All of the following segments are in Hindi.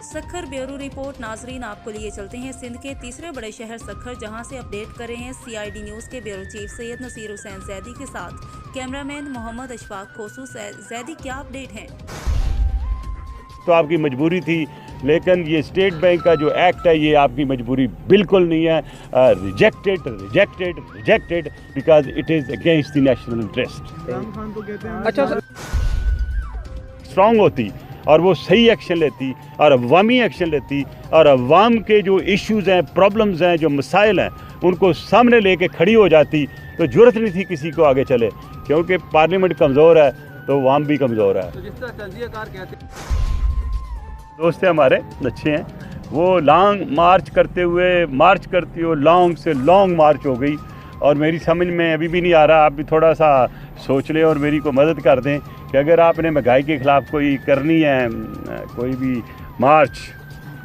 Sukkur bureau report. नाजरीन, आपको लिए चलते हैं सिंध के तीसरे बड़े शहर सखर, जहां से अपडेट कर रहे हैं CID न्यूज़ के ब्यूरो चीफ सैयद नसीर हुसैन जैदी के साथ कैमरामैन मोहम्मद अशफाक खोसू। जैदी, क्या अपडेट है? तो आपकी मजबूरी थी, लेकिन ये स्टेट बैंक का जो एक्ट है ये आपकी मजबूरी बिल्कुल नहीं है। Rejected because it is against the national interest. Imran Khan को कहते हैं अच्छा सर, स्ट्रांग होती और वो सही एक्शन लेती और अवामी एक्शन लेती और अवाम के जो इश्यूज़ हैं, प्रॉब्लम्स हैं, जो मसाइल हैं, उनको सामने लेके खड़ी हो जाती, तो ज़रूरत नहीं थी किसी को आगे चले, क्योंकि पार्लियामेंट कमज़ोर है तो अवाम भी कमज़ोर है। तो जिस तरह तंज़िया कार कहते हैं, दोस्त हैं अच्छे हैं, वो लॉन्ग मार्च करते हुए लॉन्ग से लॉन्ग मार्च हो गई और मेरी समझ में अभी भी नहीं आ रहा। आप भी थोड़ा सा सोच लें और मेरी को मदद कर दें कि अगर आपने महंगाई के ख़िलाफ़ कोई करनी है कोई भी मार्च,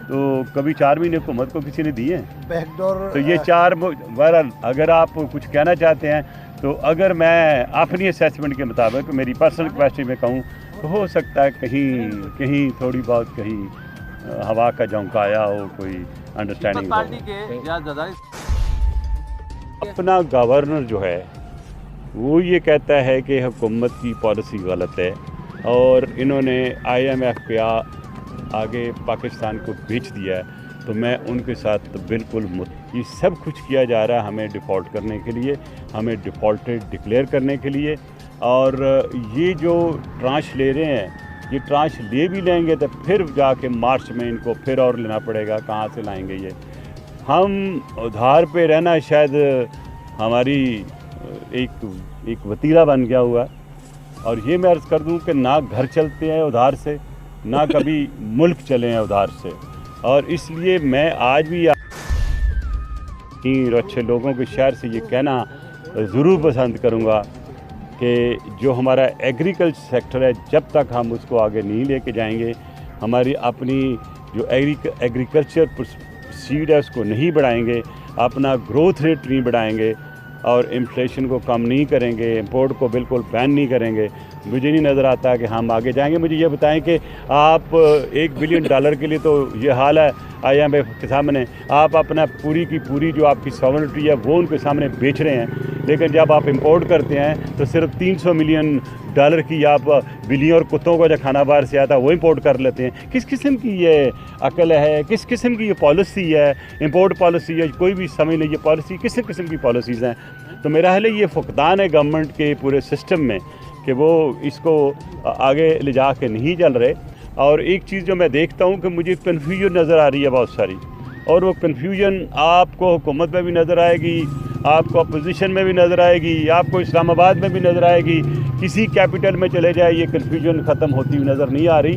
तो कभी 4 महीने हुकूमत को किसी ने दिए हैं? बैकडोर तो ये 4 बहरहाल अगर आप कुछ कहना चाहते हैं तो अगर मैं अपनी असेसमेंट के मुताबिक मेरी पर्सनल कैपेसिटी में कहूँ तो हो सकता है कहीं थोड़ी बहुत कहीं हवा का झोंका आया हो, कोई अंडरस्टैंडिंग पार्टी के ज़्यादा अपना गवर्नर जो है वो ये कहता है कि हुकूमत की पॉलिसी गलत है और इन्होंने IMF के आगे पाकिस्तान को बेच दिया है, तो मैं उनके साथ बिल्कुल ये सब कुछ किया जा रहा है हमें डिफ़ॉल्ट करने के लिए, हमें डिफ़ॉल्टेड डिक्लेयर करने के लिए। और ये जो ट्रांश ले रहे हैं, ये ट्रांश ले भी लेंगे तो फिर जाके मार्च में इनको फिर और लेना पड़ेगा। कहाँ से लाएंगे ये? हम उधार पे रहना शायद हमारी एक वतीरा बन गया हुआ। और ये मैं अर्ज़ कर दूं कि ना घर चलते हैं उधार से, ना कभी मुल्क चले हैं उधार से। और इसलिए मैं आज भी अच्छे लोगों के शहर से ये कहना ज़रूर पसंद करूँगा कि जो हमारा एग्रीकल्चर सेक्टर है, जब तक हम उसको आगे नहीं लेके जाएंगे, हमारी अपनी जो एग्रीकल्चर प्रोसीड है उसको नहीं बढ़ाएंगे, अपना ग्रोथ रेट नहीं बढ़ाएंगे और इन्फ्लेशन को कम नहीं करेंगे, इंपोर्ट को बिल्कुल बैन नहीं करेंगे, मुझे नहीं नज़र आता कि हम आगे जाएंगे। मुझे ये बताएं कि आप $1 बिलियन के लिए तो ये हाल है IMF के सामने, आप अपना पूरी की पूरी जो आपकी सॉवरेनिटी है वो उनके सामने बेच रहे हैं, लेकिन जब आप इंपोर्ट करते हैं तो सिर्फ $300 मिलियन की आप बिल्लियों और कुत्तों को जो खाना बाहर से आता है वो इंपोर्ट कर लेते हैं। किस किस्म की ये अकल है, किस किस्म की ये पॉलिसी है, इंपोर्ट पॉलिसी है? कोई भी समझ नहीं, ये पॉलिसी किस किस्म की पॉलिसीज़ हैं। तो मेरा हाल है ये फुकदान है गवर्नमेंट के पूरे सिस्टम में कि वो इसको आगे ले जा के नहीं चल रहे। और एक चीज़ जो मैं देखता हूँ कि मुझे कन्फ्यूजन नज़र आ रही है बहुत सारी, और वो कन्फ्यूजन आपको हुकूमत में भी नज़र आएगी, आपको अपोजिशन में भी नज़र आएगी, आपको इस्लामाबाद में भी नज़र आएगी। किसी कैपिटल में चले जाए ये कन्फ्यूजन ख़त्म होती हुई नज़र नहीं आ रही।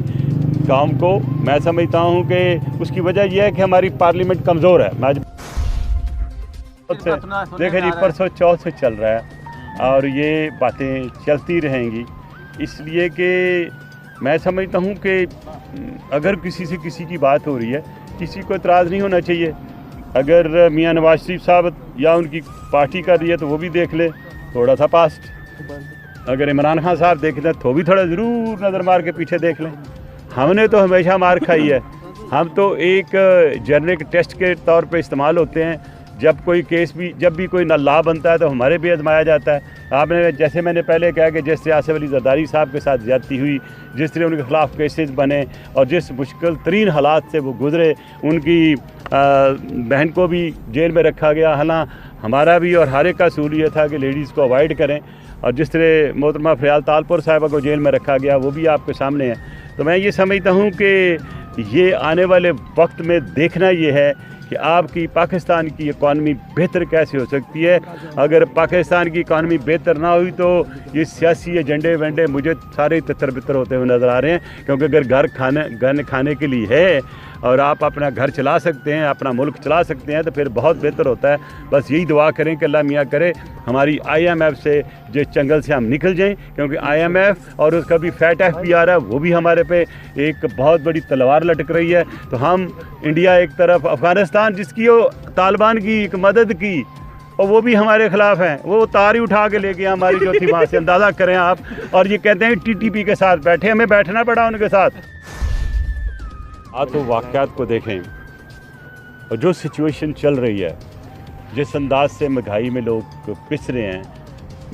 काम को मैं समझता हूँ कि उसकी वजह यह है कि हमारी पार्लियामेंट कमज़ोर है। मैं देखें जी, परसों चौथ से चल रहा है और ये बातें चलती रहेंगी, इसलिए कि मैं समझता हूँ कि अगर किसी से किसी की बात हो रही है, किसी को इतराज़ नहीं होना चाहिए। अगर मियाँ नवाज शरीफ साहब या उनकी पार्टी कर रही है तो वो भी देख ले थोड़ा सा पास्ट। अगर इमरान खान साहब देख लें तो भी थोड़ा ज़रूर नज़र मार के पीछे देख लें। हमने तो हमेशा मार खाई है, हम तो एक जेनरिक टेस्ट के तौर पे इस्तेमाल होते हैं। जब कोई केस भी, जब भी कोई लॉ बनता है तो हमारे भी आजमाया जाता है। आपने जैसे मैंने पहले कहा कि जिस तरह आसिफ अली जरदारी साहब के साथ ज़्यादती हुई, जिस तरह उनके ख़िलाफ़ केसेस बने और जिस मुश्किल तरीन हालात से वो गुज़रे, उनकी बहन को भी जेल में रखा गया। हालांकि हमारा भी और हर एक का असूल ये था कि लेडीज़ को अवॉइड करें, और जिस तरह मोहतरमा फ़याल तालपुर साहिबा को जेल में रखा गया वो भी आपके सामने है। तो मैं ये समझता हूँ कि ये आने वाले वक्त में देखना ये है कि आपकी पाकिस्तान की इकॉनमी बेहतर कैसे हो सकती है। अगर पाकिस्तान की इकॉनमी बेहतर ना हुई तो ये सियासी एजेंडे वेंडे मुझे सारे तितर बितर होते हुए नज़र आ रहे हैं। क्योंकि अगर घर खाने के लिए है और आप अपना घर चला सकते हैं, अपना मुल्क चला सकते हैं, तो फिर बहुत बेहतर होता है। बस यही दुआ करें कि अल्लाह मियाँ करे हमारी IMF से जो चंगल से हम निकल जाएं, क्योंकि IMF और उसका भी फैट FPR है, वो भी हमारे पे एक बहुत बड़ी तलवार लटक रही है। तो हम इंडिया एक तरफ, अफ़गानिस्तान जिसकी वो तालिबान की एक मदद की और वो भी हमारे ख़िलाफ़ हैं, वो तार ही उठा के ले गया हमारी जो थी वहाँ से, अंदाज़ा करें आप। और ये कहते हैं TTP के साथ बैठे, हमें बैठना पड़ा उनके साथ। तो वाक़यात को देखें और जो सिचुएशन चल रही है, जिस अंदाज से महंगाई में लोग पिस रहे हैं,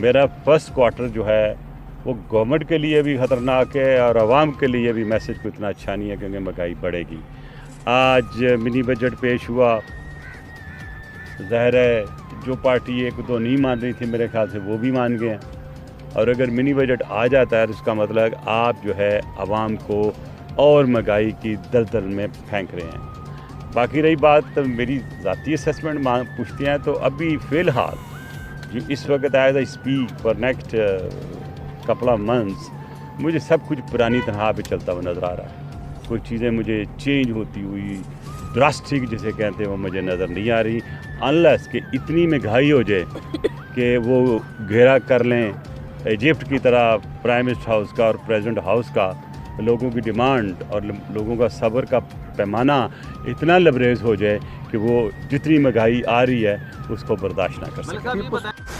मेरा फर्स्ट क्वार्टर जो है वो गवर्नमेंट के लिए भी ख़तरनाक है और आवाम के लिए भी मैसेज को इतना अच्छा नहीं है क्योंकि महंगाई बढ़ेगी। आज मिनी बजट पेश हुआ, ज़ाहिर है जो पार्टी एक तो नहीं मान रही थी मेरे ख्याल से वो भी मान गए हैं, और अगर मिनी बजट आ जाता है तो इसका मतलब आप जो है आवाम को और महंगाई की दलदल में फेंक रहे हैं। बाकी रही बात मेरी ज़ाती असेसमेंट पूछते हैं तो अभी फ़िलहाल जो इस वक्त as I speak for next couple of months मुझे सब कुछ पुरानी तरह पे चलता हुआ नज़र आ रहा है। कुछ चीज़ें मुझे चेंज होती हुई ड्रास्टिक जिसे कहते हैं वो मुझे नज़र नहीं आ रही, अनलेस कि इतनी महंगाई हो जाए कि वो घेरा कर लें इजिप्ट की तरह प्राइम मिनिस्टर हाउस का और प्रेसिडेंट हाउस का, लोगों की डिमांड और लोगों का सब्र का पैमाना इतना लबरेज हो जाए कि वो जितनी महंगाई आ रही है उसको बर्दाश्त ना कर मलिक सके। साहब ये बताएं